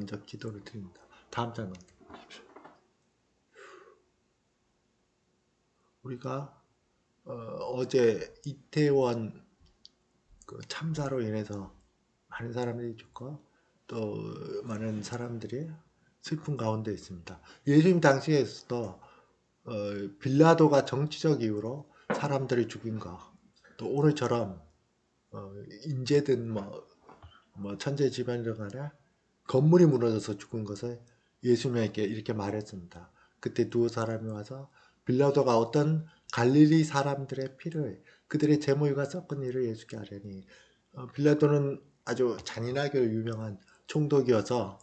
먼저 기도를 드립니다. 다음 장 넘겨주십시오. 우리가 어제 이태원 그 참사로 인해서 많은 사람들이 죽고 또 많은 사람들이 슬픈 가운데 있습니다. 예수님 당시에서도 빌라도가 정치적 이유로 사람들이 죽인 거, 또 오늘처럼 인재든 뭐 천재지변이든 간에 건물이 무너져서 죽은 것을 예수님에게 이렇게 말했습니다. 그때 두 사람이 와서 빌라도가 어떤 갈릴리 사람들의 피를 그들의 제물과 섞은 일을 예수께 하려니, 빌라도는 아주 잔인하게 유명한 총독이어서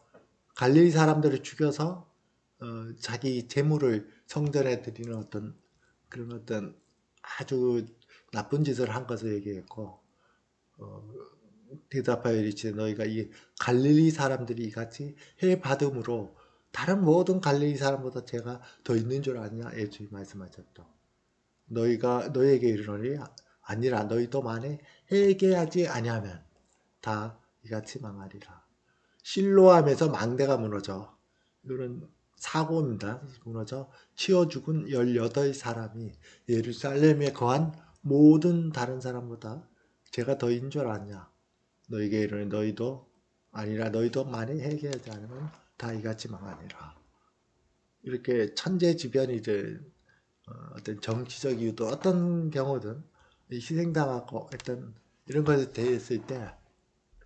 갈릴리 사람들을 죽여서 자기 제물을 성전에 드리는 그런 어떤 아주 나쁜 짓을 한 것을 얘기했고, 어, 대답하여 이르시되 너희가 이 갈릴리 사람들이 이같이 해 받음으로 다른 모든 갈릴리 사람보다 제가 더 있는 줄 아냐? 예수님 말씀하셨죠. 너희가 너희에게 이르노니 아니라 너희도 만에 회개하지 아니하면 다 이같이 망하리라. 실로암에서 망대가 무너져, 이거는 사고입니다. 무너져 치어 죽은 18사람이 예루살렘에 거한 모든 다른 사람보다 제가 더인 줄 아냐? 너희에게 이르노니 너희도 아니라 너희도 만에 회개하지 않으면 다 이같이 망하니라. 이렇게 천재지변이든 어떤 정치적 이유도 어떤 경우든 희생당하고 했던 이런 것에 대했을 때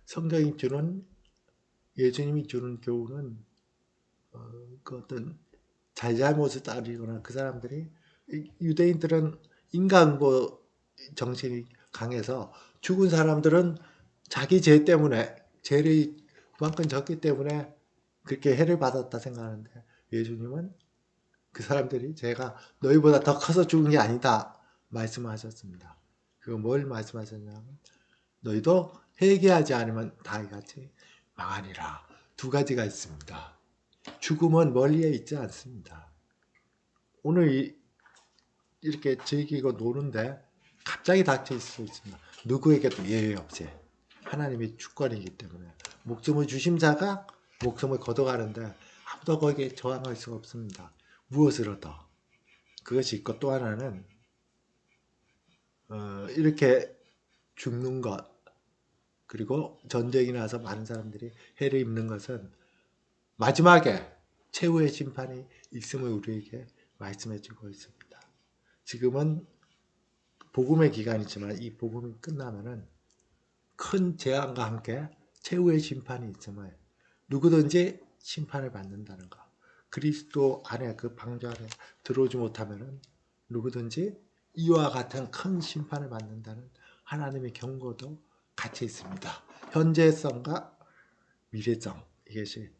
성경이 주는, 예수님이 주는 교훈은 그 어떤 잘잘못을 따르거나 그 사람들이, 유대인들은 인간보 정신이 강해서 죽은 사람들은 자기 죄 때문에, 죄를 그만큼 졌기 때문에 그렇게 해를 받았다 생각하는데, 예수님은 그 사람들이 죄가 너희보다 더 커서 죽은 게 아니다 말씀하셨습니다. 그거 뭘 말씀하셨냐면 너희도 회개하지 않으면 다 이같이 망하리라. 두 가지가 있습니다. 죽음은 멀리에 있지 않습니다. 오늘 이렇게 즐기고 노는데 갑자기 닥쳐 있을 수 있습니다. 누구에게도 예외 없이 하나님의 주권이기 때문에 목숨을 주신 자가 목숨을 걷어가는데 아무도 거기에 저항할 수가 없습니다. 무엇을 얻어? 그것이 있고, 또 하나는 이렇게 죽는 것, 그리고 전쟁이 나서 많은 사람들이 해를 입는 것은 마지막에 최후의 심판이 있음을 우리에게 말씀해 주고 있습니다. 지금은 복음의 기간이지만 이 복음이 끝나면은 큰 재앙과 함께 최후의 심판이 있음을, 누구든지 심판을 받는다는 것, 그리스도 안에 그 방주 안에 들어오지 못하면은 누구든지 이와 같은 큰 심판을 받는다는 하나님의 경고도 같이 있습니다. 현재성과 미래성, 이것이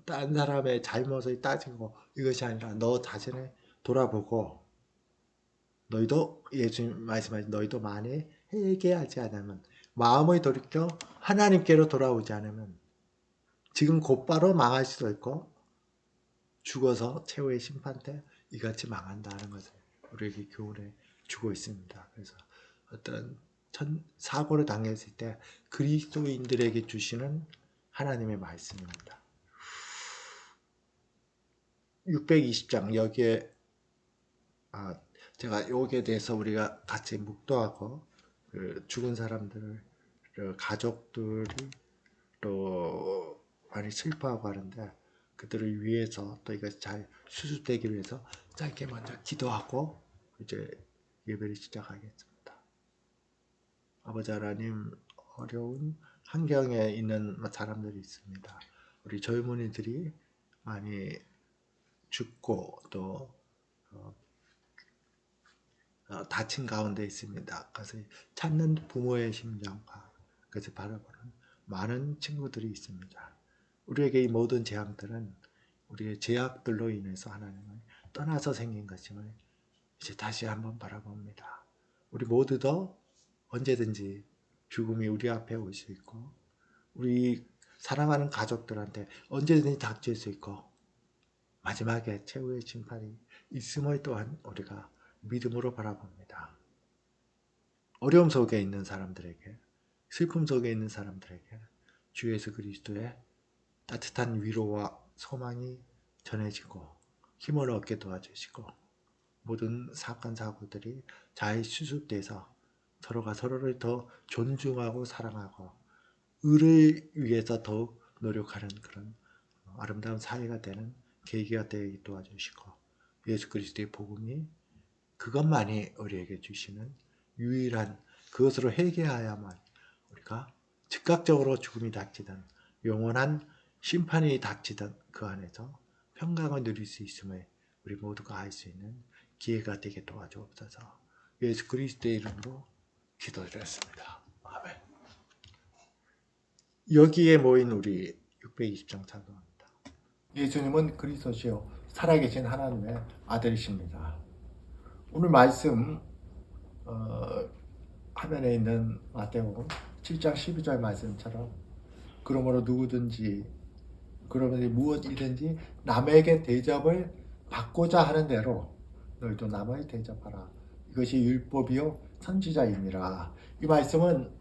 딴 사람의 잘못을 따지고 이것이 아니라 너 자신을 돌아보고, 너희도 예수님 말씀하신 너희도 만에 회개하지 않으면, 마음을 돌이켜 하나님께로 돌아오지 않으면 지금 곧바로 망할 수도 있고 죽어서 최후의 심판 때 이같이 망한다는 것을 우리에게 교훈해 주고 있습니다. 그래서 어떤 사고를 당했을 때 그리스도인들에게 주시는 하나님의 말씀입니다. 620장 여기에 제가 여기에 대해서 우리가 같이 묵도하고 그 죽은 사람들을 가족들이 또 많이 슬퍼하고 하는데, 그들을 위해서 또 이것이 잘 수습되기 위해서 짧게 먼저 기도하고 이제 예배를 시작하겠습니다. 아버지 하나님, 어려운 환경에 있는 사람들이 있습니다. 우리 젊은이들이 많이 죽고 또 다친 가운데 있습니다. 그래서 찾는 부모의 심정과 그것을 바라보는 많은 친구들이 있습니다. 우리에게 이 모든 재앙들은 우리의 죄악들로 인해서 하나님을 떠나서 생긴 것임을 이제 다시 한번 바라봅니다. 우리 모두도 언제든지 죽음이 우리 앞에 올 수 있고, 우리 사랑하는 가족들한테 언제든지 닥칠 수 있고, 마지막에 최후의 심판이 있음을 또한 우리가 믿음으로 바라봅니다. 어려움 속에 있는 사람들에게, 슬픔 속에 있는 사람들에게 주 예수 그리스도의 따뜻한 위로와 소망이 전해지고 힘을 얻게 도와주시고 모든 사건 사고들이 잘 수습돼서 서로가 서로를 더 존중하고 사랑하고 의를 위해서 더욱 노력하는 그런 아름다운 사회가 되는 계기가 되게 도와주시고 예수 그리스도의 복음이 그것만이 우리에게 주시는 유일한 그것으로 회개하야만 우리가 즉각적으로 죽음이 닥치든 영원한 심판이 닥치든 그 안에서 평강을 누릴 수 있음을 우리 모두가 알 수 있는 기회가 되게 도와주옵소서. 예수 그리스도의 이름으로 기도드렸습니다. 아멘. 여기에 모인 우리 620장 찬송합니다. 예수님은 그리스도시요 살아계신 하나님의 아들이십니다. 오늘 말씀 화면에 있는 마태복음 7장 12절 말씀처럼 그러므로 무엇이든지 남에게 대접을 받고자 하는 대로 너희도 남을 대접하라. 이것이 율법이요 선지자이니라. 이 말씀은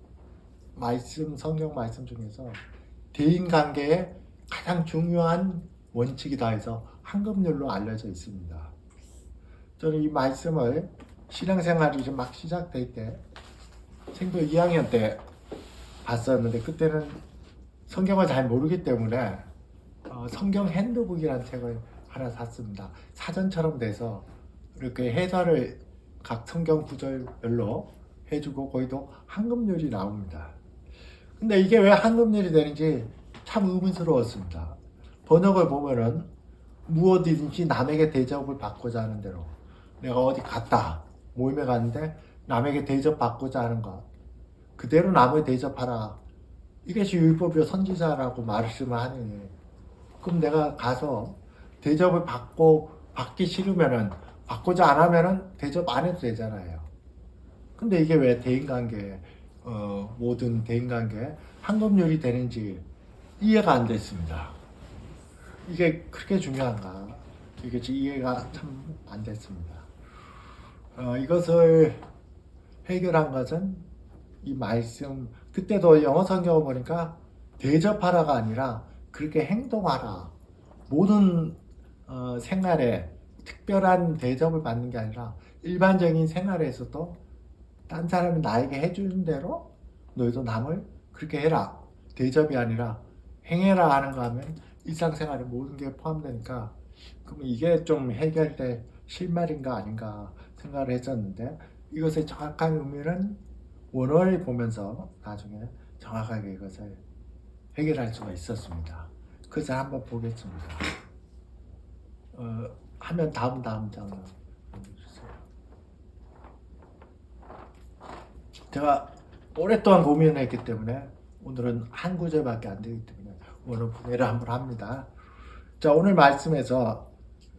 성경 말씀 중에서 대인관계의 가장 중요한 원칙이다 해서 황금률로 알려져 있습니다. 저는 이 말씀을 신앙생활이 좀 막 시작될 때 생도 2학년 때 봤었는데 그때는 성경을 잘 모르기 때문에 성경 핸드북이라는 책을 하나 샀습니다. 사전처럼 돼서 이렇게 해설을 각 성경 구절별로 해주고 거기도 황금률이 나옵니다. 근데 이게 왜 황금률이 되는지 참 의문스러웠습니다. 번역을 보면은 무엇이든지 남에게 대접을 받고자 하는 대로 내가 어디 갔다 모임에 갔는데 남에게 대접받고자 하는 것 그대로 남을 대접하라. 이것이 율법이요 선지자라고 말씀을 하니 그럼 내가 가서 대접을 받기 싫으면은 받고자 안 하면은 대접 안 해도 되잖아요. 근데 이게 왜 대인관계 모든 대인관계 황금률이 되는지 이해가 안 됐습니다. 이게 그렇게 중요한가? 이게 이해가 참 안 됐습니다. 이것을 해결한 것은 이 말씀 그때도 영어 성경을 보니까 대접하라가 아니라 그렇게 행동하라. 모든 생활에 특별한 대접을 받는 게 아니라 일반적인 생활에서도 딴 사람이 나에게 해주는 대로 너희도 남을 그렇게 해라. 대접이 아니라 행해라 하는 거 하면 일상생활에 모든 게 포함되니까 그럼 이게 좀 해결될 실마리인가 아닌가 생각을 했었는데 이것의 정확한 의미는 원어를 보면서 나중에 정확하게 이것을 해결할 수가 있었습니다. 그래서 한번 보겠습니다. 하면 다음 장을 보여주세요. 제가 오랫동안 고민을 했기 때문에 오늘은 한 구절밖에 안 되기 때문에 원어 분해를 한번 합니다. 자, 오늘 말씀에서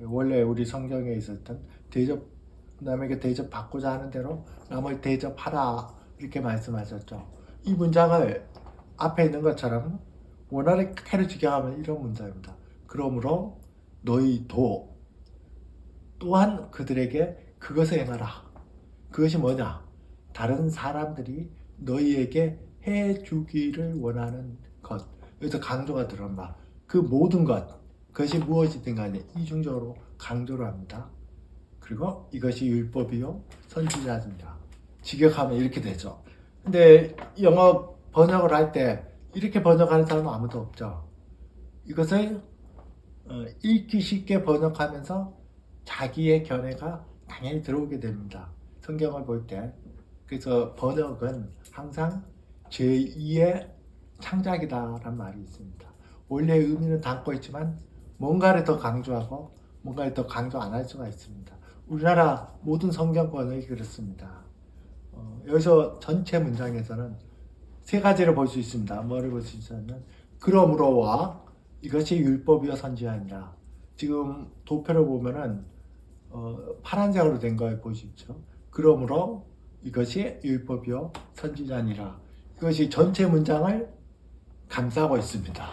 원래 우리 성경에 있었던 남에게 대접받고자 하는 대로 남을 대접하라 이렇게 말씀하셨죠. 이 문장을 앞에 있는 것처럼 원어를 그대로 직역하면 이런 문장입니다. 그러므로 너희도 또한 그들에게 그것을 행하라. 그것이 뭐냐? 다른 사람들이 너희에게 해주기를 원하는 것. 여기서 강조가 들어간다. 그 모든 것, 그것이 무엇이든 간에 이중적으로 강조를 합니다. 그리고 이것이 율법이요 선지자입니다. 직역하면 이렇게 되죠. 근데 영어 번역을 할 때 이렇게 번역하는 사람은 아무도 없죠. 이것을 읽기 쉽게 번역하면서 자기의 견해가 당연히 들어오게 됩니다. 성경을 볼 때. 그래서 번역은 항상 제2의 창작이다라는 말이 있습니다. 원래의 의미는 담고 있지만 뭔가를 더 강조하고 뭔가를 더 강조 안 할 수가 있습니다. 우리나라 모든 성경 번역이 그렇습니다. 여기서 전체 문장에서는 세 가지를 볼 수 있습니다. 뭐를 볼 수 있냐면 그러므로와 이것이 율법이요 선지자니라. 지금 도표를 보면은 파란색으로 된 걸 보십시오. 그러므로 이것이 율법이요 선지자니라. 이것이 전체 문장을 감싸고 있습니다.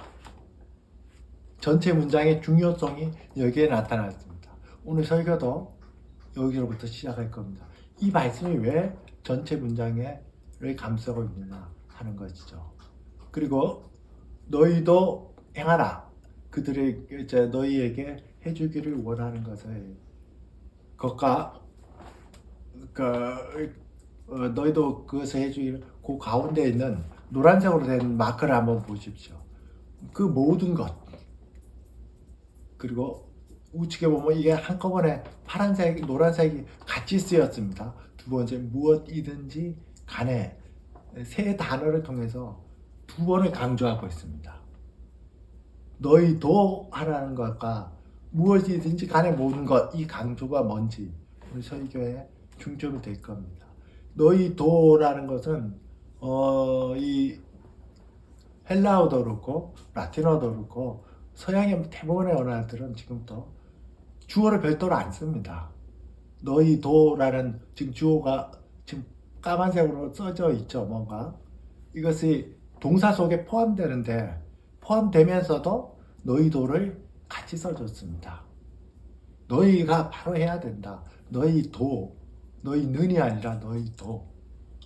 전체 문장의 중요성이 여기에 나타났습니다. 오늘 설교도 여기로부터 시작할 겁니다. 이 말씀이 왜 전체 문장을 감싸고 있느냐 하는 것이죠. 그리고 너희도 행하라. 그들이 이제 너희에게 해주기를 원하는 것을 그것과 너희도 그것을 해주기를 그 가운데 있는 노란색으로 된 마크를 한번 보십시오. 그 모든 것 그리고 우측에 보면 이게 한꺼번에 파란색, 노란색이 같이 쓰였습니다. 두 번째 무엇이든지 간에 세 단어를 통해서 두 번을 강조하고 있습니다. 너희도 하라는 것과 무엇이든지 간에 모든 것, 이 강조가 뭔지 우리 설교의 중점이 될 겁니다. 너희도라는 것은 이 헬라어도 그렇고 라틴어도 그렇고 서양의 대부분의 언어들은 지금부터 주어를 별도로 안 씁니다. 너희도라는 지금 주어가 지금 까만색으로 써져 있죠. 뭔가 이것이 동사 속에 포함되는데 포함되면서도 너희도를 같이 써줬습니다. 너희가 바로 해야 된다. 너희도, 너희는이 아니라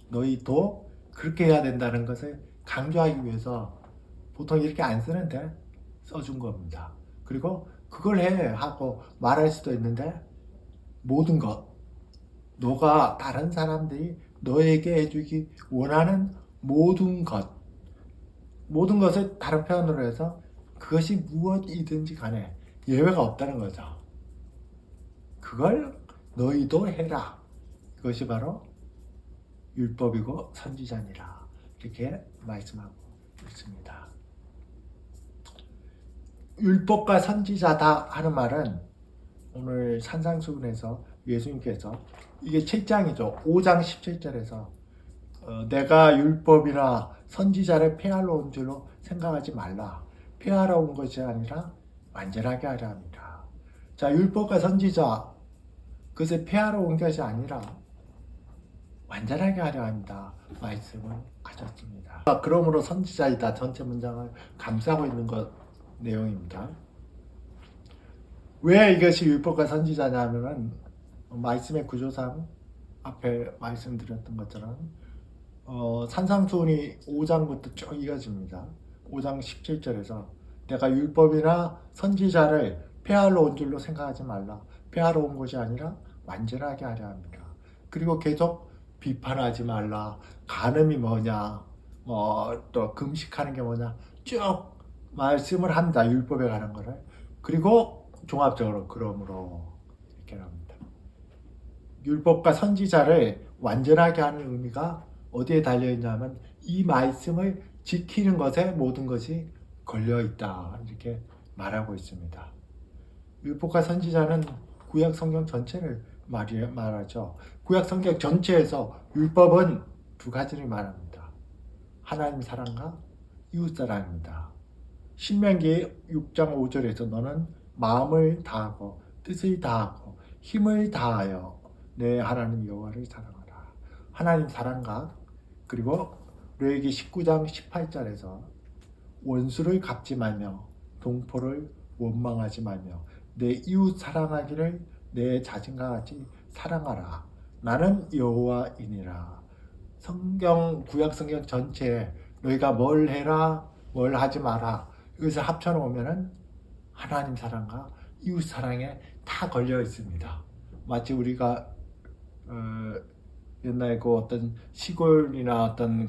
너희도 그렇게 해야 된다는 것을 강조하기 위해서 보통 이렇게 안 쓰는데 써준 겁니다. 그리고 그걸 해 하고 말할 수도 있는데 모든 것, 너가 다른 사람들이 너에게 해주기 원하는 모든 것을 다른 표현으로 해서 그것이 무엇이든지 간에 예외가 없다는 거죠. 그걸 너희도 해라. 그것이 바로 율법이고 선지자니라. 이렇게 말씀하고 있습니다. 율법과 선지자다 하는 말은 오늘 산상수훈에서 예수님께서 이게 7장이죠. 5장 17절에서 내가 율법이나 선지자를 폐하러 온 줄로 생각하지 말라. 폐하러 온 것이 아니라 완전하게 하려 합니다. 자, 율법과 선지자 그것을 폐하러 온 것이 아니라 완전하게 하려 합니다. 말씀을 하셨습니다. 그러므로 선지자이다 전체 문장을 감싸고 있는 것 내용입니다. 왜 이것이 율법과 선지자냐 하면은 말씀의 구조상 앞에 말씀드렸던 것처럼 산상수훈이 5장부터 쭉 이어집니다. 5장 17절에서 내가 율법이나 선지자를 폐하러 온 줄로 생각하지 말라. 폐하러 온 것이 아니라 완전하게 하려 합니다. 그리고 계속 비판하지 말라. 간음이 뭐냐, 또 금식하는 게 뭐냐 쭉 말씀을 합니다. 율법에 관한 거를. 그리고 종합적으로 그러므로 이렇게 합니다. 율법과 선지자를 완전하게 하는 의미가 어디에 달려있냐면 이 말씀을 지키는 것에 모든 것이 걸려있다 이렇게 말하고 있습니다. 율법과 선지자는 구약 성경 전체를 말하죠. 구약 성경 전체에서 율법은 두 가지를 말합니다. 하나님 사랑과 이웃 사랑입니다. 신명기 6장 5절에서 너는 마음을 다하고 뜻을 다하고 힘을 다하여 내 하나님 여호와를 사랑하라. 하나님 사랑과 그리고 레위기 19장 18절에서 원수를 갚지 말며 동포를 원망하지 말며 내 이웃 사랑하기를 내 자신과 같이 사랑하라. 나는 여호와이니라. 성경 구약 성경 전체에 너희가 뭘 해라 뭘 하지 마라 이것을 합쳐놓으면은 하나님 사랑과 이웃 사랑에 다 걸려 있습니다. 마치 우리가 옛날에 그 어떤 시골이나 어떤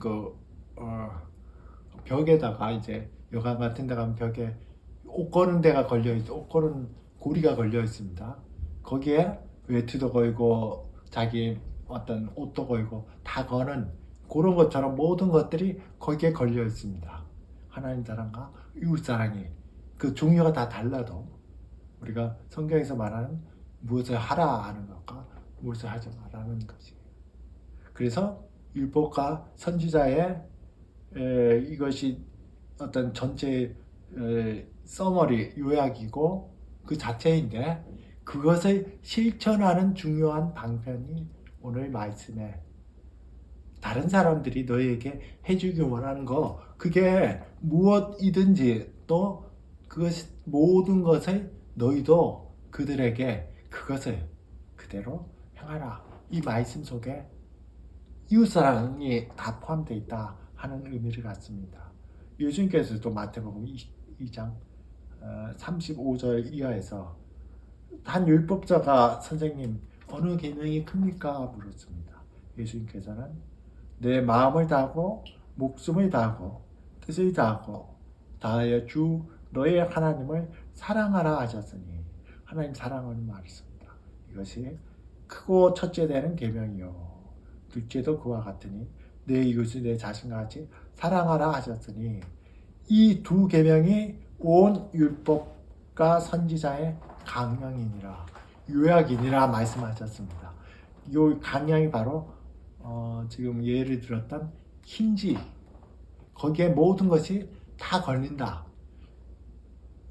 벽에다가 이제 여관 같은 데 가면 벽에 옷 거는 데가 걸려 있어. 옷 거는 고리가 걸려 있습니다. 거기에 외투도 걸고 자기 어떤 옷도 걸고 다 거는 그런 것처럼 모든 것들이 거기에 걸려 있습니다. 하나님 사랑과 이웃 사랑이 그 종류가 다 달라도 우리가 성경에서 말하는 무엇을 하라 하는 것과 무엇을 하지 말라는 것이. 그래서 율법과 선지자의 이것이 어떤 전체 서머리 요약이고 그 자체인데 그것을 실천하는 중요한 방편이 오늘 말씀에 다른 사람들이 너희에게 해주기 원하는 거 그게 무엇이든지 또 그것 모든 것을 너희도 그들에게 그것을 그대로 행하라. 이 말씀 속에 이웃사랑이 다 포함되어 있다 하는 의미를 갖습니다. 예수님께서도 마태복음 2장 35절 이하에서 한 율법자가 선생님 어느 계명이 큽니까? 물었습니다. 예수님께서는 내 마음을 다하고 목숨을 다하고 뜻을 다하고 다하여 주 너의 하나님을 사랑하라 하셨으니 하나님 사랑하는 말씀입니다. 이것이 크고 첫째 되는 계명이요 둘째도 그와 같으니 내 이웃을 내 자신과 같이 사랑하라 하셨으니 이 두 계명이 온 율법과 선지자의 강령이니라 요약이니라 말씀하셨습니다. 이 강령이 바로 지금 예를 들었던 힌지 거기에 모든 것이 다 걸린다.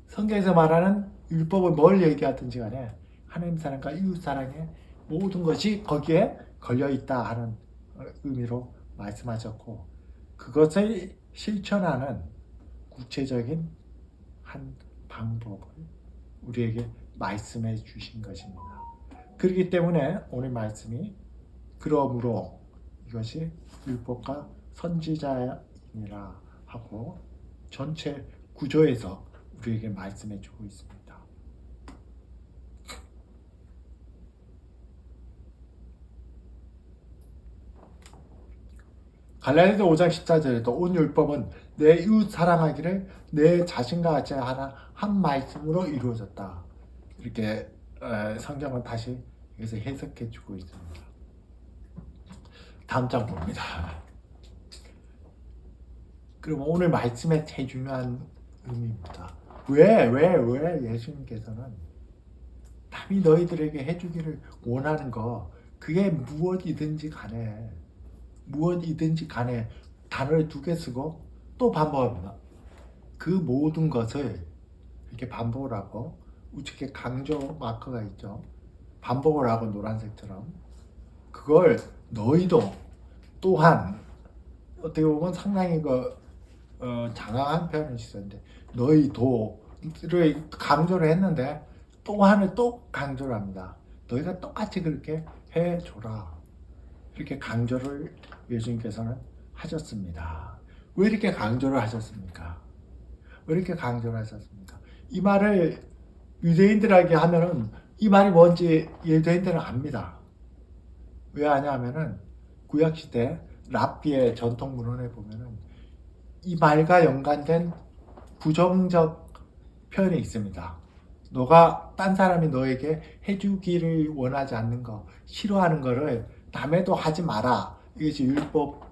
성경에서 말하는 율법을 뭘 얘기하든지 간에 하나님 사랑과 이웃 사랑의 모든 것이 거기에 걸려있다 하는 의미로 말씀하셨고 그것을 실천하는 구체적인 한 방법을 우리에게 말씀해 주신 것입니다. 그렇기 때문에 오늘 말씀이 그러므로 이것이 율법과 선지자이니라 하고 전체 구조에서 우리에게 말씀해 주고 있습니다. 갈라디아서 5장 14절에도 온 율법은 내 이웃 사랑하기를 내 자신과 같이 하나 한 말씀으로 이루어졌다. 이렇게 성경은 다시 여기서 해석해 주고 있습니다. 다음 장 봅니다. 그럼 오늘 말씀의 제일 중요한 의미입니다. 왜 예수님께서는 남이 너희들에게 해주기를 원하는 거 그게 무엇이든지 간에 단어를 두 개 쓰고 또 반복합니다. 그 모든 것을 이렇게 반복을 하고 우측에 강조 마크가 있죠. 반복을 하고 노란색처럼 그걸 너희도 또한 어떻게 보면 상당히 장황한 표현을 쓰는데 너희도를 강조를 했는데 또한을 또 강조를 합니다. 너희가 똑같이 그렇게 해줘라. 이렇게 강조를 예수님께서는 하셨습니다. 왜 이렇게 강조를 하셨습니까? 왜 이렇게 강조를 하셨습니까? 이 말을 유대인들에게 하면은 이 말이 뭔지 유대인들은 압니다. 왜 아냐 하면은 구약시대 랍비의 전통 문헌에 보면은 이 말과 연관된 부정적 표현이 있습니다. 너가 딴 사람이 너에게 해주기를 원하지 않는 거, 싫어하는 거를 남에도 하지 마라. 이것이 율법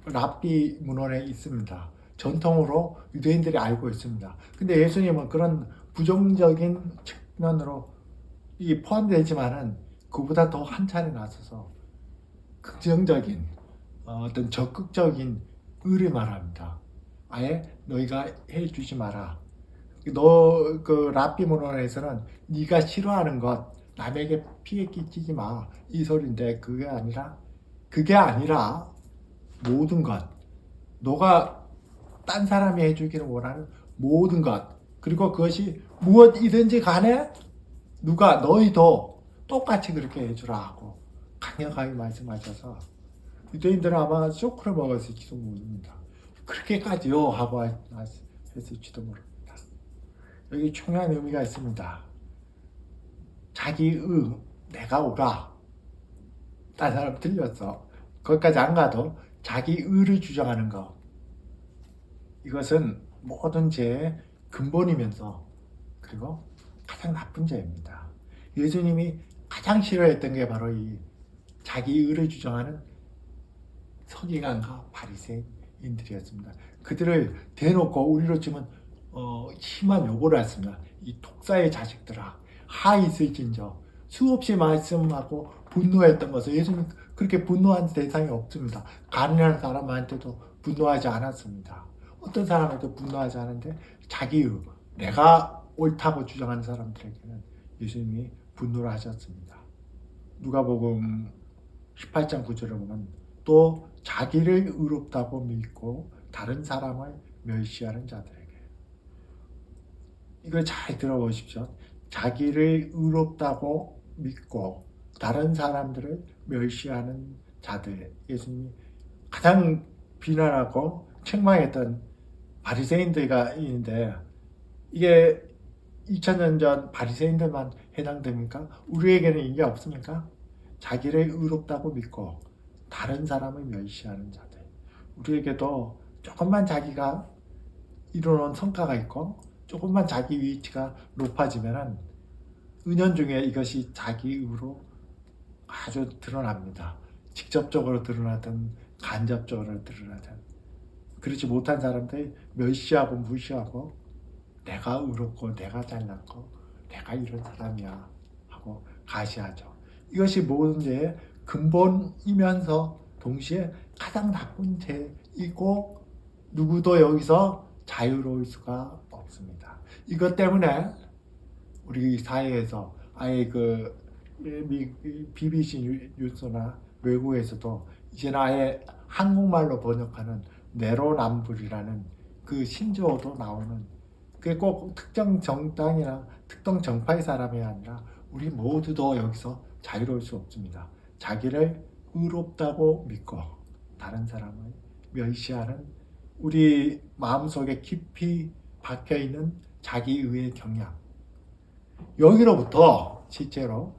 랍비 문헌에 있습니다. 전통으로 유대인들이 알고 있습니다. 근데 예수님은 그런 부정적인 측면으로 포함되지만은 그보다 더 한 차례 나서서 긍정적인 어떤 적극적인 의를 말합니다. 아예 너희가 해주지 마라. 너 그 랍비 문헌에서는 네가 싫어하는 것 남에게 피해 끼치지 마 이 소리인데 그게 아니라 모든 것 너가 딴 사람이 해주기를 원하는 모든 것 그리고 그것이 무엇이든지 간에 너희도 똑같이 그렇게 해주라 하고 강력하게 말씀하셔서 유대인들은 아마 쇼크를 먹었을지도 모릅니다. 그렇게까지요 하고 했을지도 모릅니다. 여기 중요한 의미가 있습니다. 자기의 내가 오라. 딴 사람 틀렸어. 거기까지 안 가도 자기 의를 주장하는 것. 이것은 모든 죄의 근본이면서 그리고 가장 나쁜 죄입니다. 예수님이 가장 싫어했던 게 바로 이 자기 의를 주장하는 서기관과 바리새인들이었습니다. 그들을 대놓고 우리로 치면 심한 요구를 했습니다. 이 독사의 자식들아 하 있을진저 수없이 말씀하고 분노했던 것을 예수님 그렇게 분노한 대상이 없습니다. 가난한 사람한테도 분노하지 않았습니다. 어떤 사람한테도 분노하지 않은데 자기의 내가 옳다고 주장하는 사람들에게는 예수님이 분노를 하셨습니다. 누가복음 18장 9절을 보면 또 자기를 의롭다고 믿고 다른 사람을 멸시하는 자들에게 이걸 잘 들어보십시오. 자기를 의롭다고 믿고 다른 사람들을 멸시하는 자들 예수님이 가장 비난하고 책망했던 바리새인들가 있는데 이게 2000년 전 바리새인들만 해당됩니까? 우리에게는 이게 없습니까? 자기를 의롭다고 믿고 다른 사람을 멸시하는 자들. 우리에게도 조금만 자기가 이루는 성과가 있고 조금만 자기 위치가 높아지면은 은연중에 이것이 자기 의로 아주 드러납니다. 직접적으로 드러나든 간접적으로 드러나든. 그렇지 못한 사람들 멸시하고 무시하고 내가 의롭고 내가 잘났고 내가 이런 사람이야 하고 가시하죠. 이것이 모든 죄의 근본이면서 동시에 가장 나쁜 죄이고 누구도 여기서 자유로울 수가 없습니다. 이것 때문에 우리 사회에서 아예 그 BBC 뉴스나 외국에서도 이제는 아예 한국말로 번역하는 내로남불이라는 그 신조어도 나오는, 그게 꼭 특정 정당이나 특정 정파의 사람이 아니라 우리 모두도 여기서 자유로울 수 없습니다. 자기를 의롭다고 믿고 다른 사람을 멸시하는 우리 마음속에 깊이 박혀있는 자기의의 경향, 여기로부터 실제로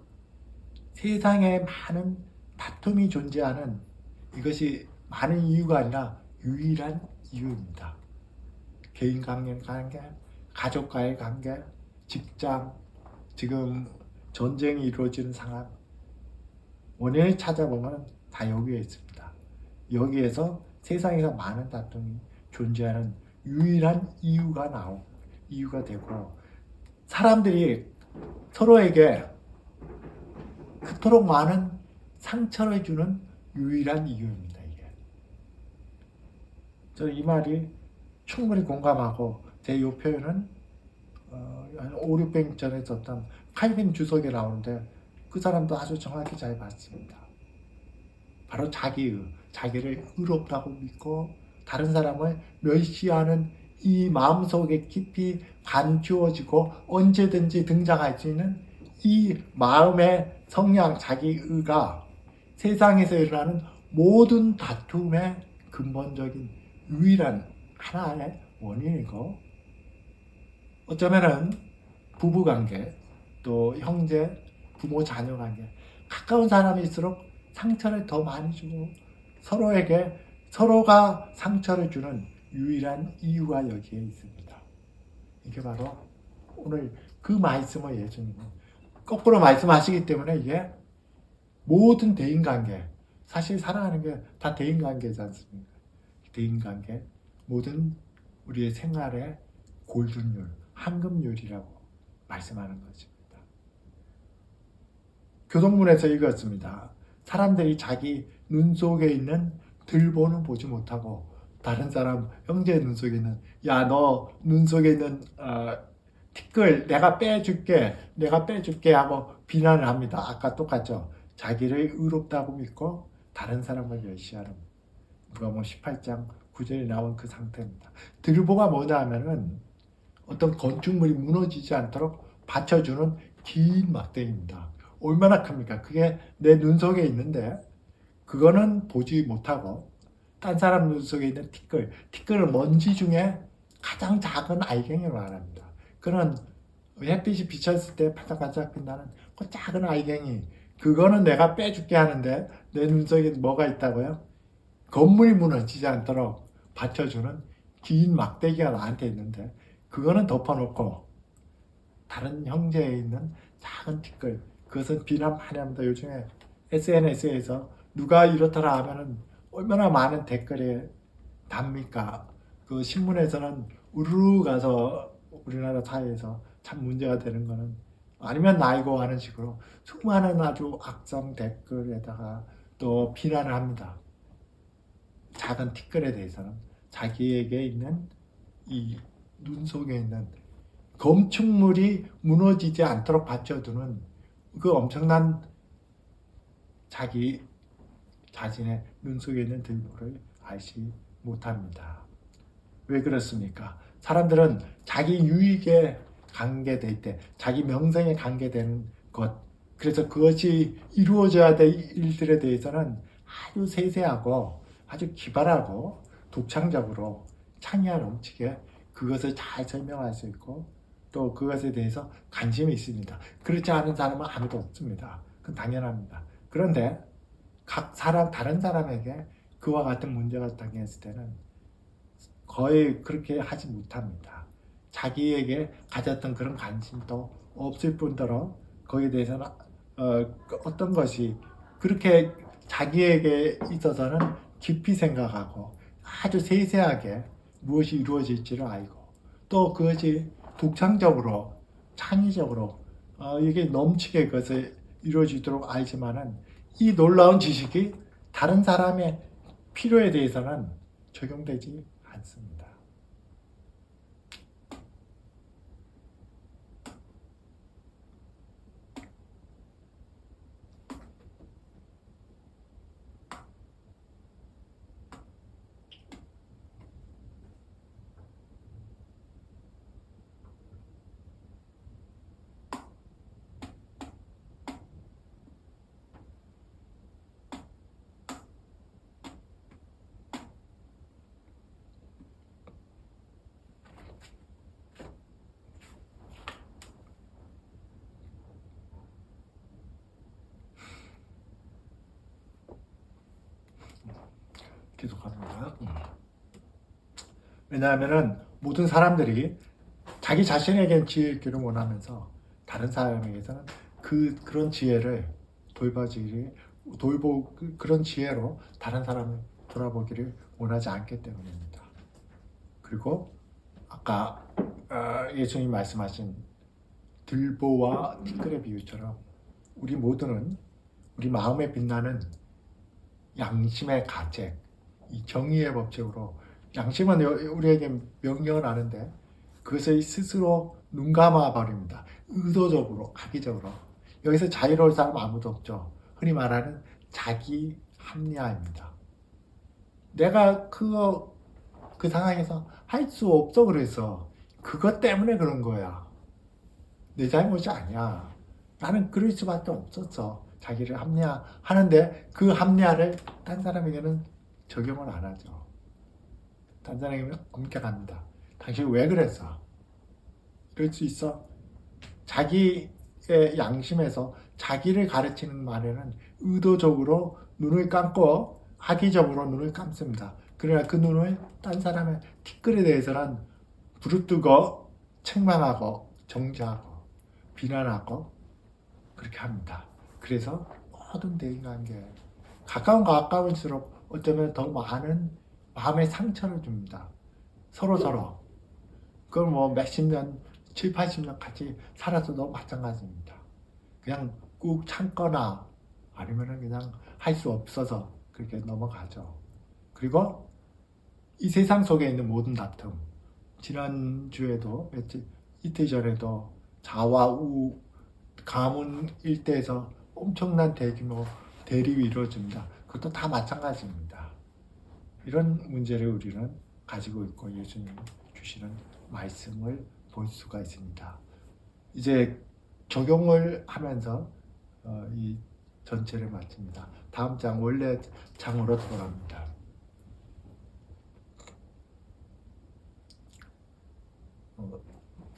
세상에 많은 다툼이 존재하는, 이것이 많은 이유가 아니라 유일한 이유입니다. 개인 관계, 가족과의 관계, 직장, 지금 전쟁이 이루어지는 상황, 원인을 찾아보면 다 여기에 있습니다. 여기에서 세상에서 많은 다툼이 존재하는 유일한 이유가 되고, 사람들이 서로에게 그토록 많은 상처를 주는 유일한 이유입니다. 이게. 저는 이 말이 충분히 공감하고, 제 이 표현은 한 5, 600년 전에 썼던 칼빈 주석에 나오는데 그 사람도 아주 정확히 잘 봤습니다. 바로 자기를 의롭다고 믿고 다른 사람을 멸시하는 이 마음속에 깊이 감추어지고 언제든지 등장할 수 있는 이 마음의 성향, 자기의가 세상에서 일어나는 모든 다툼의 근본적인 유일한 하나의 원인이고, 어쩌면은 부부관계, 또 형제, 부모, 자녀 관계, 가까운 사람일수록 상처를 더 많이 주고 서로가 상처를 주는 유일한 이유가 여기에 있습니다. 이게 바로 오늘 그 말씀을 예수님은 거꾸로 말씀하시기 때문에, 이게 모든 대인관계, 사실 사랑하는 게 다 대인관계지 않습니까? 대인관계, 모든 우리의 생활의 골든율, 황금률이라고 말씀하는 것입니다. 교동문에서 읽었습니다. 사람들이 자기 눈 속에 있는 들보는 보지 못하고 다른 사람 형제의 눈 속에 있는, 야, 너 눈 속에 있는 티끌 내가 빼줄게 하고 비난을 합니다. 아까 똑같죠. 자기를 의롭다고 믿고 다른 사람을 멸시하는, 누가복음 18장 9절에 나온 그 상태입니다. 들보가 뭐냐 하면은 어떤 건축물이 무너지지 않도록 받쳐주는 긴 막대기입니다. 얼마나 큽니까? 그게 내 눈 속에 있는데 그거는 보지 못하고 딴 사람 눈 속에 있는 티끌은 먼지 중에 가장 작은 알갱이로 말합니다. 그런 햇빛이 비쳤을 때 반짝반짝 빛나는 그 작은 알갱이, 그거는 내가 빼줄게 하는데 내 눈 속에 뭐가 있다고요? 건물이 무너지지 않도록 받쳐주는 긴 막대기가 나한테 있는데 그거는 덮어놓고 다른 형제에 있는 작은 티끌, 그것은 비난 많이 합니다. 요즘에 SNS에서 누가 이렇더라 하면은 얼마나 많은 댓글이 답니까? 그 신문에서는 우르르 가서 우리나라 사회에서 참 문제가 되는 거는, 아니면 나이고 하는 식으로 수많은 아주 악성 댓글에다가 또 비난을 합니다. 작은 티끌에 대해서는 자기에게 있는 이 눈 속에 있는 건축물이 무너지지 않도록 받쳐두는 그 엄청난 자기 자신의 눈 속에 있는 들보를 알지 못합니다. 왜 그렇습니까? 사람들은 자기 유익에 관계될 때, 자기 명성에 관계되는 것, 그래서 그것이 이루어져야 될 일들에 대해서는 아주 세세하고 아주 기발하고 독창적으로 창의와 넘치게 그것을 잘 설명할 수 있고 또 그것에 대해서 관심이 있습니다. 그렇지 않은 사람은 아무도 없습니다. 그건 당연합니다. 그런데 각 사람, 다른 사람에게 그와 같은 문제가 당했을 때는 거의 그렇게 하지 못합니다. 자기에게 가졌던 그런 관심도 없을 뿐더러 거기에 대해서는 어떤 것이 그렇게 자기에게 있어서는 깊이 생각하고 아주 세세하게 무엇이 이루어질지를 알고 또 그것이 독창적으로 창의적으로 이게 넘치게 그것을 이루어지도록 알지만은 이 놀라운 지식이 다른 사람의 필요에 대해서는 적용되지 않습니다. 계속합니다. 왜냐하면은 모든 사람들이 자기 자신에겐 지혜를 있기를 원하면서 다른 사람에게서는 그런 지혜를 그런 지혜로 다른 사람을 돌아보기를 원하지 않기 때문입니다. 그리고 아까 예수님 말씀하신 들보와 티끌의 비유처럼 우리 모두는 우리 마음에 빛나는 양심의 가책, 이 정의의 법칙으로 양심은 우리에게 명령을 하는데 그것을 스스로 눈 감아 버립니다. 의도적으로, 악의적으로. 여기서 자유로울 사람 아무도 없죠. 흔히 말하는 자기 합리화입니다. 내가 그 상황에서 할 수 없어 그래서 그것 때문에 그런 거야. 내 잘못이 아니야. 나는 그럴 수밖에 없었어. 자기를 합리화하는데 그 합리화를 딴 사람에게는 적용을 안 하죠. 딴 사람에게는 엄격합니다. 당신 왜 그랬어? 그럴 수 있어? 자기의 양심에서 자기를 가르치는 말에는 의도적으로 눈을 감고 악의적으로 눈을 감습니다. 그러나 그 눈을 딴 사람의 티끌에 대해서는 부릅뜨고 책망하고 정죄하고 비난하고 그렇게 합니다. 그래서 모든 대인관계 가까울수록 어쩌면 더 많은 마음의 상처를 줍니다. 서로 그걸 뭐 몇십 년 7, 80년 같이 살아서도 마찬가지입니다. 그냥 꾹 참거나 아니면 그냥 할 수 없어서 그렇게 넘어가죠. 그리고 이 세상 속에 있는 모든 다툼, 지난주에도 이틀 전에도 좌와 우 가문 일대에서 엄청난 대규모 대립이 이루어집니다. 그것도 다 마찬가지입니다. 이런 문제를 우리는 가지고 있고 예수님이 주시는 말씀을 볼 수가 있습니다. 이제 적용을 하면서 이 전체를 마칩니다. 다음 장 원래 장으로 돌아갑니다.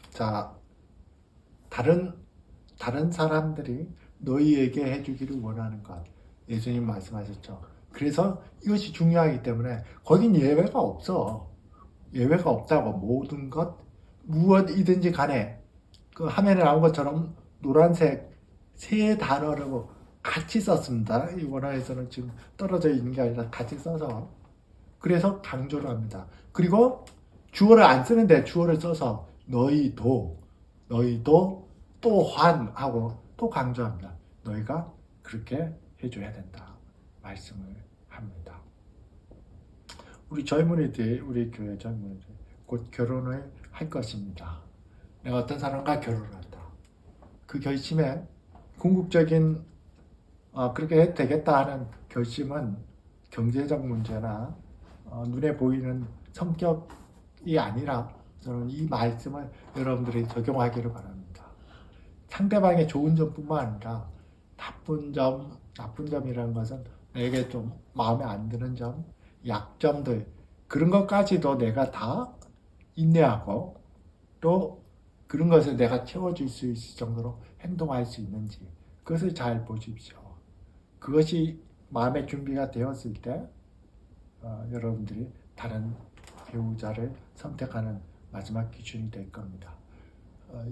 자, 다른 사람들이 너희에게 해주기를 원하는 것. 예수님 말씀하셨죠. 그래서 이것이 중요하기 때문에 거긴 예외가 없어. 예외가 없다고 모든 것 무엇이든지 간에 그 화면에 나온 것처럼 노란색 세 단어를 같이 썼습니다. 이 원어에서는 지금 떨어져 있는 게 아니라 같이 써서 그래서 강조를 합니다. 그리고 주어를 안 쓰는데 주어를 써서 너희도 또한 하고 또 강조합니다. 너희가 그렇게 해줘야 된다 말씀을 합니다. 우리 교회 젊은이들 곧 결혼을 할 것입니다. 내가 어떤 사람과 결혼을 한다. 그 결심에 궁극적인 그렇게 해도 되겠다 하는 결심은 경제적 문제나 눈에 보이는 성격이 아니라 저는 이 말씀을 여러분들이 적용하기를 바랍니다. 상대방의 좋은 점뿐만 아니라 나쁜 점이라는 것은 내게 좀 마음에 안 드는 점, 약점들 그런 것까지도 내가 다 인내하고 또 그런 것을 내가 채워줄 수 있을 정도로 행동할 수 있는지 그것을 잘 보십시오. 그것이 마음의 준비가 되었을 때 여러분들이 다른 배우자를 선택하는 마지막 기준이 될 겁니다.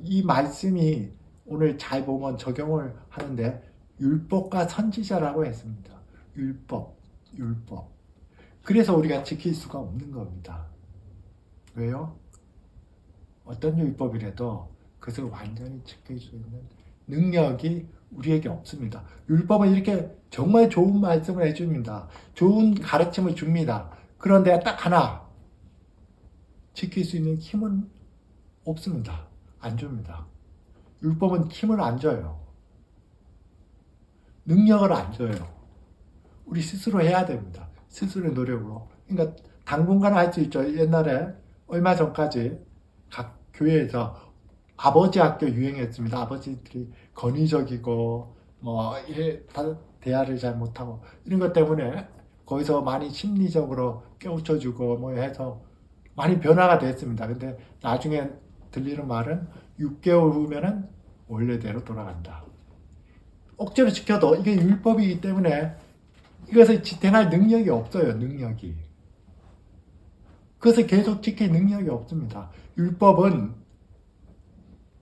이 말씀이 오늘 잘 보면 적용을 하는데 율법과 선지자라고 했습니다. 율법. 그래서 우리가 지킬 수가 없는 겁니다. 왜요? 어떤 율법이라도 그것을 완전히 지킬 수 있는 능력이 우리에게 없습니다. 율법은 이렇게 정말 좋은 말씀을 해줍니다. 좋은 가르침을 줍니다. 그런데 딱 하나 지킬 수 있는 힘은 없습니다. 안 줍니다. 율법은 힘을 안 줘요. 능력을 안 줘요. 우리 스스로 해야 됩니다. 스스로의 노력으로. 그러니까 당분간 할 수 있죠. 옛날에 얼마 전까지 각 교회에서 아버지 학교 유행했습니다. 아버지들이 권위적이고 대화를 잘 못하고 이런 것 때문에 거기서 많이 심리적으로 깨우쳐주고 해서 많이 변화가 됐습니다. 근데 나중에 들리는 말은 6개월 후면은 원래대로 돌아간다. 억지로 지켜도 이게 율법이기 때문에 이것을 지탱할 능력이 없어요. 능력이. 그것을 계속 지킬 능력이 없습니다. 율법은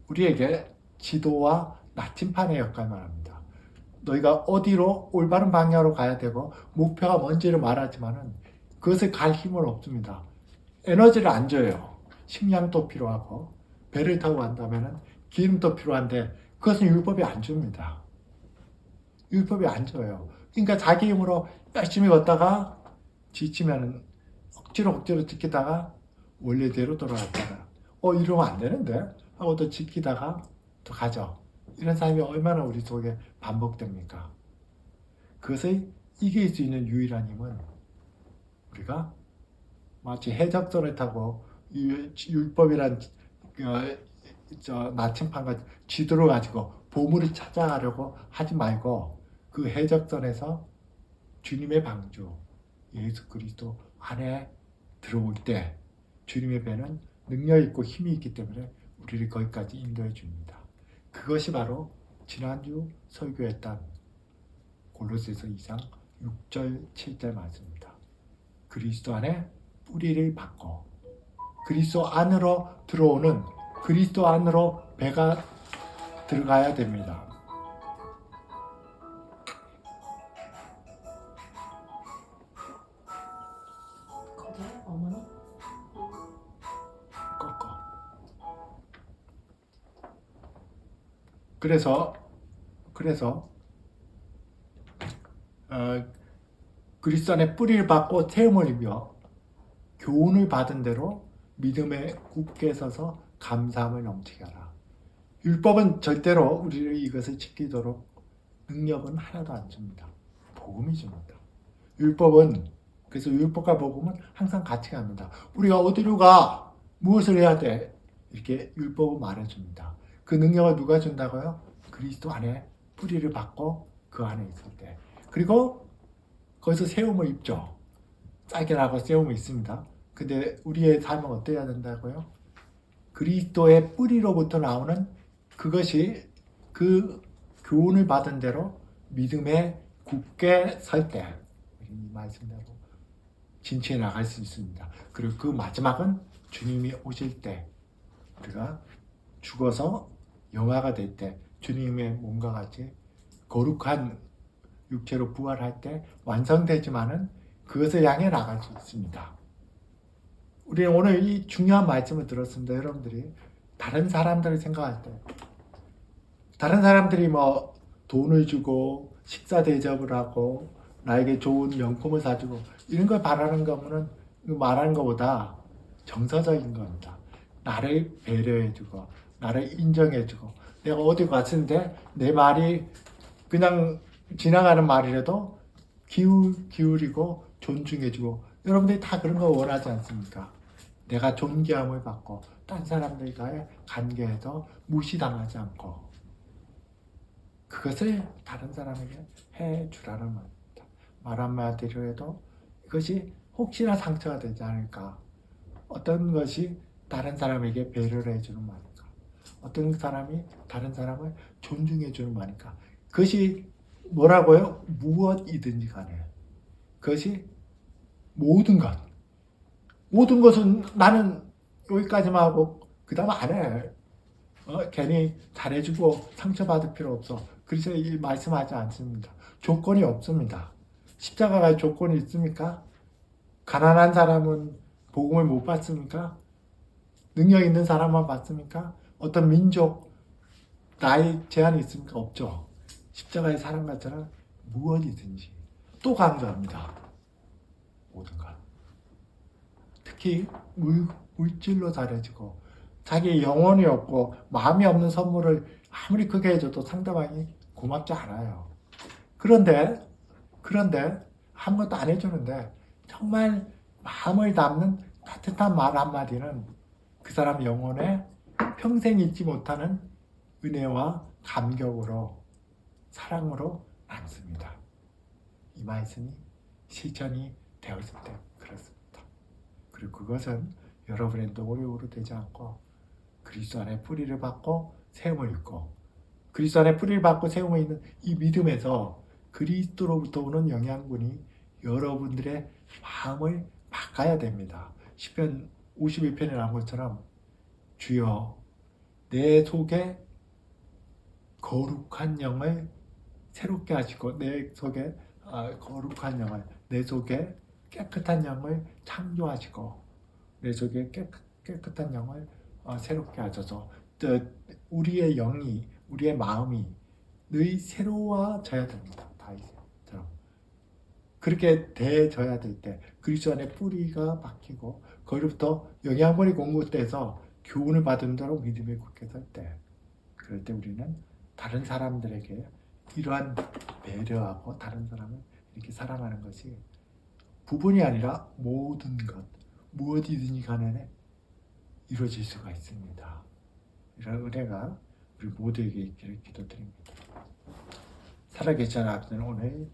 우리에게 지도와 나침판의 역할만 합니다. 너희가 어디로 올바른 방향으로 가야 되고 목표가 뭔지를 말하지만은 그것을 갈 힘은 없습니다. 에너지를 안 줘요. 식량도 필요하고 배를 타고 간다면은 기름도 필요한데 그것은 율법이 안 줍니다. 율법이 안 줘요. 그러니까 자기 힘으로 열심히 걷다가 지치면은 억지로 지키다가 원래대로 돌아갔다가 이러면 안 되는데 하고 또 지키다가 또 가죠. 이런 삶이 얼마나 우리 속에 반복됩니까? 그것을 이길 수 있는 유일한 힘은 우리가 마치 해적선을 타고 율법이란 나침판과 지도를 가지고 보물을 찾아가려고 하지 말고 그 해적선에서 주님의 방주 예수 그리스도 안에 들어올 때 주님의 배는 능력 있고 힘이 있기 때문에 우리를 거기까지 인도해 줍니다. 그것이 바로 지난주 설교했던 골로새서 2장 6절 7절 말씀입니다. 그리스도 안에 뿌리를 박고 그리스도 안으로 들어오는 그리스도 안으로 배가 들어가야 됩니다. 거기에 어머니? 꺾어. 그래서 그리스도 안에 뿌리를 받고 세움을 입어 교훈을 받은 대로 믿음에 굳게 서서 감사함을 넘치게 하라. 율법은 절대로 우리를 이것을 지키도록 능력은 하나도 안 줍니다. 복음이 줍니다. 그래서 율법과 복음은 항상 같이 갑니다. 우리가 어디로 가? 무엇을 해야 돼? 이렇게 율법은 말해줍니다. 그 능력을 누가 준다고요? 그리스도 안에 뿌리를 받고 그 안에 있을 때. 그리고 거기서 세움을 입죠. 짤결하고 세움이 있습니다. 근데 우리의 삶은 어때야 된다고요? 그리스도의 뿌리로부터 나오는 그것이 그 교훈을 받은 대로 믿음에 굳게 설 때, 이 말씀대로 진치해 나갈 수 있습니다. 그리고 그 마지막은 주님이 오실 때, 우리가 죽어서 영화가 될 때, 주님의 몸과 같이 거룩한 육체로 부활할 때 완성되지만은 그것을 향해 나갈 수 있습니다. 우리는 오늘 이 중요한 말씀을 들었습니다. 여러분들이 다른 사람들을 생각할 때 다른 사람들이 돈을 주고 식사 대접을 하고 나에게 좋은 명품을 사주고 이런 걸 바라는 거는 말하는 것보다 정서적인 겁니다. 나를 배려해주고 나를 인정해주고 내가 어디 갔는데 내 말이 그냥 지나가는 말이라도 기울이고 존중해주고 여러분들이 다 그런 거 원하지 않습니까? 내가 존경함을 받고 딴 사람들과의 관계에서 무시당하지 않고 그것을 다른 사람에게 해주라는 말입니다. 말 한마디로 해도 이것이 혹시나 상처가 되지 않을까 어떤 것이 다른 사람에게 배려를 해주는 말일까 어떤 사람이 다른 사람을 존중해 주는 말이니까 그것이 뭐라고요? 무엇이든지 간에 그것이 모든 것 모든 것은 나는 여기까지만 하고 그 다음 안 해. 괜히 잘해주고 상처받을 필요 없어. 그래서 이 말씀하지 않습니다. 조건이 없습니다. 십자가가 조건이 있습니까? 가난한 사람은 복음을 못 받습니까? 능력 있는 사람만 받습니까? 어떤 민족, 나이 제한이 있습니까? 없죠. 십자가의 사랑 같은 무엇이든지 또 강조합니다. 모든 것. 특히 물질로 잘해주고 자기 영혼이 없고 마음이 없는 선물을 아무리 크게 해줘도 상대방이 고맙지 않아요. 그런데 아무것도 안 해주는데 정말 마음을 담는 따뜻한 말 한마디는 그 사람 영혼에 평생 잊지 못하는 은혜와 감격으로 사랑으로 남습니다. 이 말씀이 실천이 되었을 때 그렇습니다. 그리고 그것은 여러분의 노력으로 되지 않고 그리스도 안에 뿌리를 받고 세움을 입고 그리스도 안에 뿌리를 받고 세움을 입는 이 믿음에서 그리스도로부터 오는 영양분이 여러분들의 마음을 바꿔야 됩니다. 시편 51편에 나온 것처럼 주여 내 속에 거룩한 영을 새롭게 하시고 내 속에 거룩한 영을 내 속에 깨끗한 영을 창조하시고 내 속에 깨끗한 영을 새롭게 하셔서 우리의 영이 우리의 마음이 늘 새로워져야 됩니다. 다윗처럼 그렇게 돼져야 될 때 그리스도 안에 뿌리가 박히고 거기로부터 영양분이 공급돼서 교훈을 받은 대로 믿음에 굳게 설 때 그럴 때 우리는 다른 사람들에게 이러한 배려하고 다른 사람을 이렇게 사랑하는 것이 부분이 아니라 모든 것 무엇이든지 간에 이루어질 수가 있습니다. 이런 은혜가 우리 모두에게 있기를 기도드립니다. 살아계신 아버지는 오늘